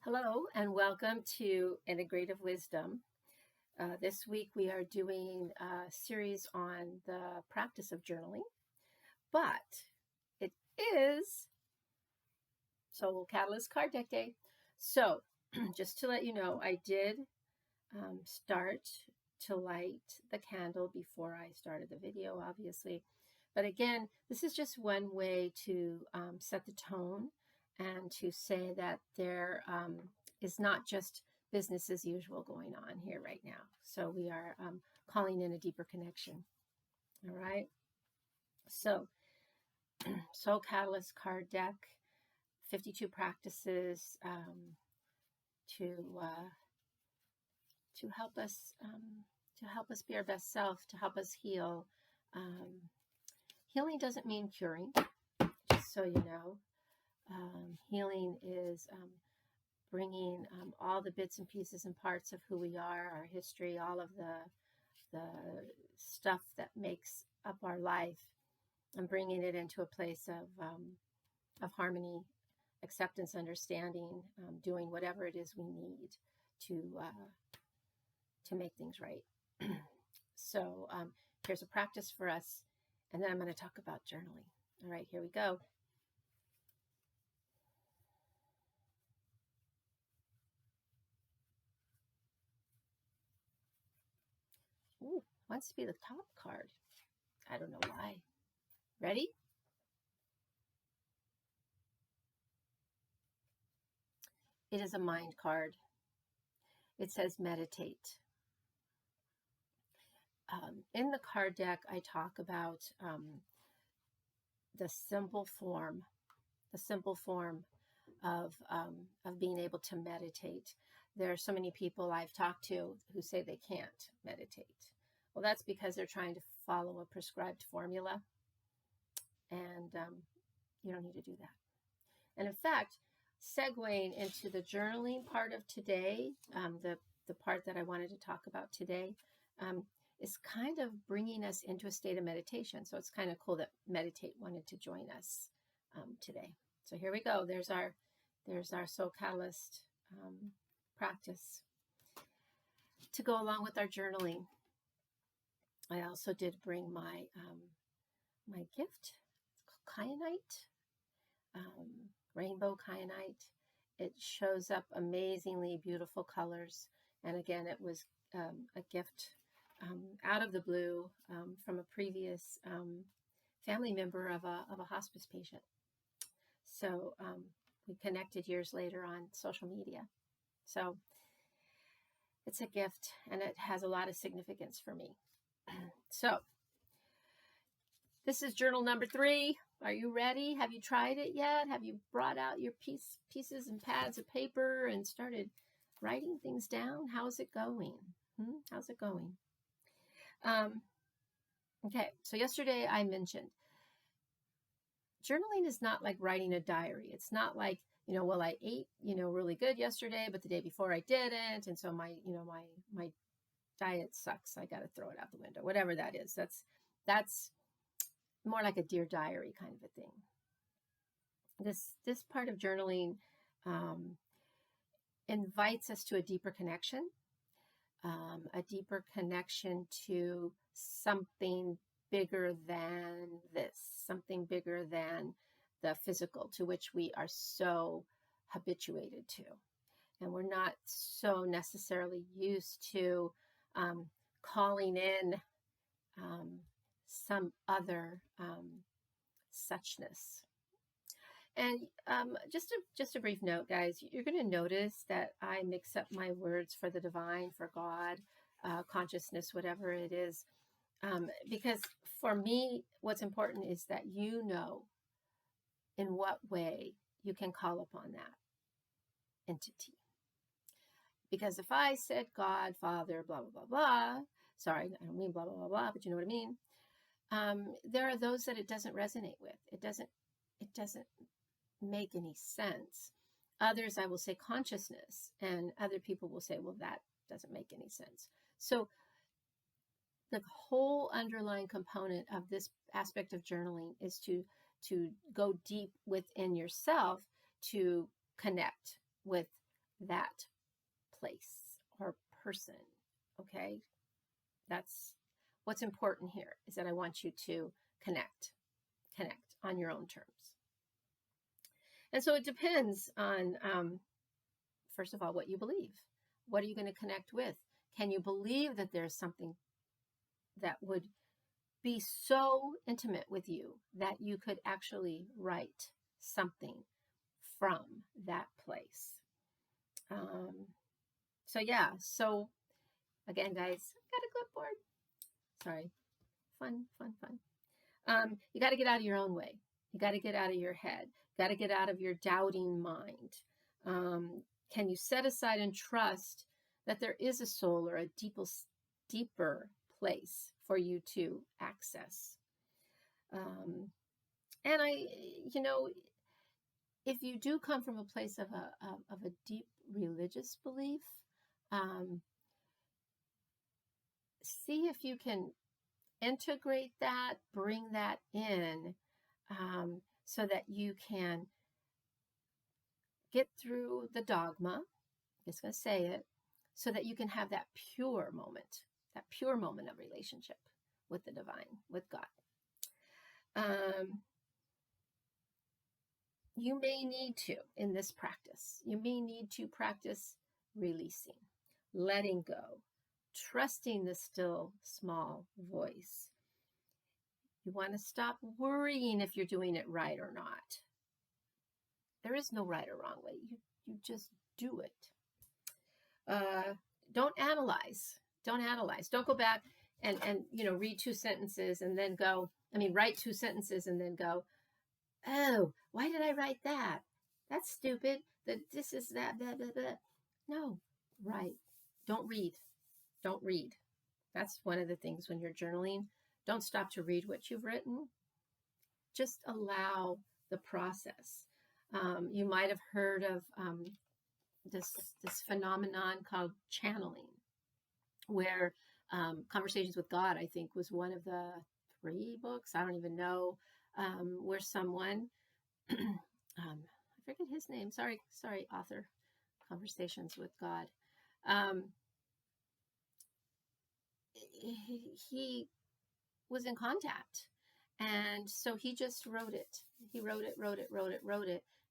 Hello and welcome to Integrative Wisdom. This week we are doing a series on the practice of journaling, but it is Soul Catalyst Card Deck Day. So just to let you know, I did start to light the candle before I started the video, obviously. But again, this is just one way to set the tone and to say that there is not just business as usual going on here right now. So we are calling in a deeper connection. All right. So Soul Catalyst card deck, 52 practices to help us be our best self, to help us heal. Healing doesn't mean curing, just so you know. Healing is bringing all the bits and pieces and parts of who we are, our history, all of the stuff that makes up our life, and bringing it into a place of harmony, acceptance, understanding, doing whatever it is we need to make things right. So here's a practice for us, and then I'm going to talk about journaling. All right, here we go. Ooh, wants to be the top card. I don't know why. Ready? It is a mind card. It says meditate. In the card deck, I talk about the simple form of being able to meditate. There are so many people I've talked to who say they can't meditate. Well, that's because they're trying to follow a prescribed formula, and you don't need to do that. And in fact, segueing into the journaling part of today, the part that I wanted to talk about today, is kind of bringing us into a state of meditation. So it's kind of cool that Meditate wanted to join us today. So here we go. There's our Soul Catalyst practice to go along with our journaling. I also did bring my my gift. It's called kyanite, rainbow kyanite. It shows up amazingly beautiful colors. And again, it was a gift out of the blue from a previous family member of a hospice patient. So we connected years later on social media. So it's a gift, and it has a lot of significance for me. So this is journal number 3. Are you ready? Have you tried it yet? Have you brought out your pieces and pads of paper and started writing things down? How's it going? How's it going? Okay, so yesterday I mentioned journaling is not like writing a diary. It's not like, well, I ate, really good yesterday, but the day before I didn't. And so my diet sucks. I got to throw it out the window, whatever that is. That's more like a Dear Diary kind of a thing. This part of journaling invites us to a deeper connection to something bigger than this, something bigger than the physical, to which we are so habituated to. And we're not so necessarily used to calling in some other suchness. And just a brief note, guys, you're going to notice that I mix up my words for the divine, for God, consciousness, whatever it is. Because for me, what's important is that you know in what way you can call upon that entity. Because if I said God, Father, blah, blah, blah, blah, sorry, I don't mean blah, blah, blah, blah, but you know what I mean. There are those that it doesn't resonate with. It doesn't make any sense. Others, I will say consciousness, and other people will say, well, that doesn't make any sense. So the whole underlying component of this aspect of journaling is to go deep within yourself to connect with that place or person. Okay. That's what's important here, is that I want you to connect on your own terms. And so it depends on, first of all, what you believe. What are you going to connect with? Can you believe that there's something that would be so intimate with you that you could actually write something from that place? So again, guys, I got a clipboard. Sorry. Fun. You got to get out of your own way. You got to get out of your head. You got to get out of your doubting mind. Can you set aside and trust that there is a soul or a deeper place for you to access? And if you do come from a place of a deep religious belief, see if you can integrate that, bring that in, so that you can get through the dogma. I'm just going to say it, so that you can have that pure moment of relationship with the divine, with God. You may need to, in this practice, practice releasing, letting go, trusting the still small voice. You want to stop worrying if you're doing it right or not. There is no right or wrong way. You just do it. Don't analyze. Don't go back and read two sentences and then go, write two sentences and then go, oh, why did I write that? That's stupid. This is that, blah, blah, blah. No, write. Don't read. That's one of the things when you're journaling. Don't stop to read what you've written. Just allow the process. You might have heard of this phenomenon called channeling, where Conversations with God, I think, was one of the 3 books, I don't even know, where someone, I forget his name, sorry, author, Conversations with God, he was in contact. And so he just wrote it. He wrote it,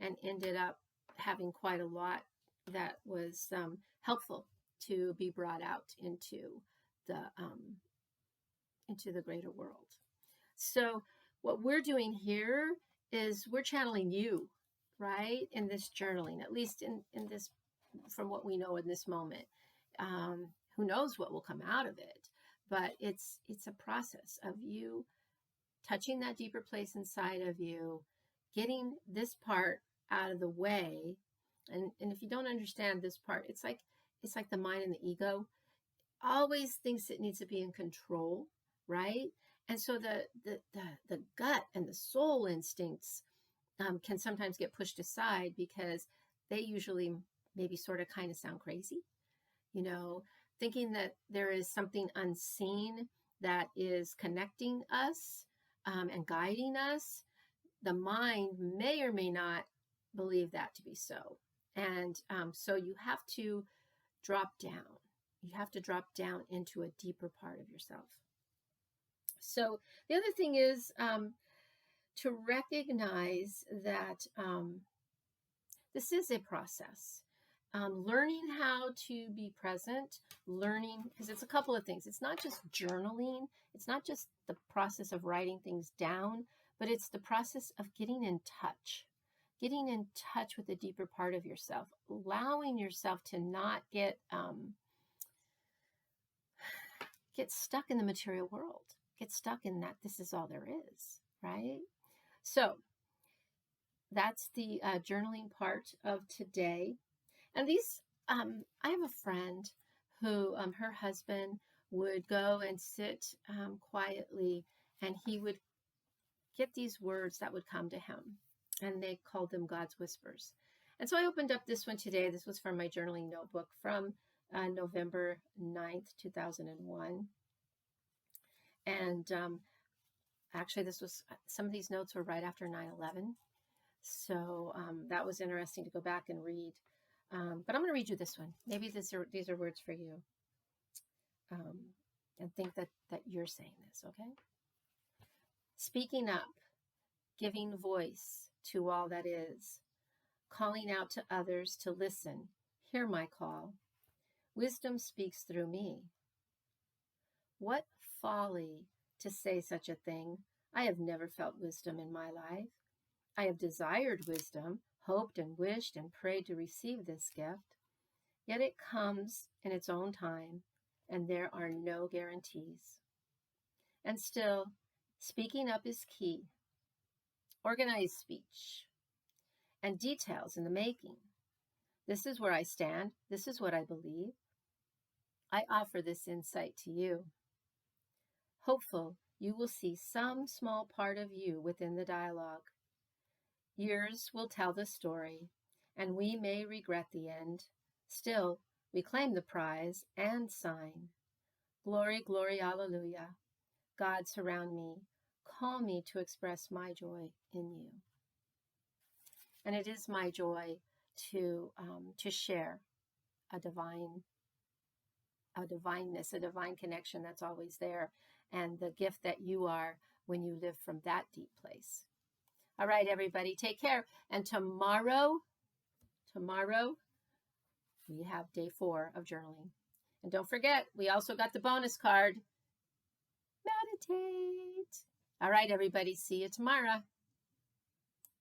and ended up having quite a lot that was helpful to be brought out into the greater world. So what we're doing here is we're channeling you, right, in this journaling, at least in this, from what we know in this moment. Who knows what will come out of it, but it's a process of you touching that deeper place inside of you, getting this part out of the way. And if you don't understand this part, it's like the mind and the ego always thinks it needs to be in control, right? And so the gut and the soul instincts can sometimes get pushed aside because they usually maybe sort of kind of sound crazy, thinking that there is something unseen that is connecting us and guiding us. The mind may or may not believe that to be so. And so you have to drop down. You have to drop down into a deeper part of yourself. So the other thing is to recognize that this is a process. Learning how to be present, because it's a couple of things. It's not just journaling. It's not just the process of writing things down, but it's the process of getting in touch with the deeper part of yourself, allowing yourself to not get stuck in the material world, get stuck in that this is all there is, right? So that's the journaling part of today. And these, I have a friend who, her husband would go and sit quietly, and he would get these words that would come to him, and they called them God's whispers. And so I opened up this one today. This was from my journaling notebook from November 9th, 2001. And actually, some of these notes were right after 9/11. So that was interesting to go back and read. But I'm going to read you this one. Maybe these are words for you. And think that you're saying this, okay? Speaking up, giving voice to all that is, calling out to others to listen, hear my call. Wisdom speaks through me. What folly to say such a thing. I have never felt wisdom in my life. I have desired wisdom, hoped and wished and prayed to receive this gift. Yet it comes in its own time, and there are no guarantees. And still, speaking up is key. Organized speech and details in the making. This is where I stand. This is what I believe. I offer this insight to you. Hopeful you will see some small part of you within the dialogue. Years will tell the story, and we may regret the end. Still, we claim the prize and sign. Glory, glory, hallelujah. God, surround me. Call me to express my joy in you. And it is my joy to share a divineness, a divine connection that's always there, and the gift that you are when you live from that deep place. All right, everybody, take care. And tomorrow, we have day 4 of journaling. And don't forget, we also got the bonus card. Meditate. All right, everybody, see you tomorrow.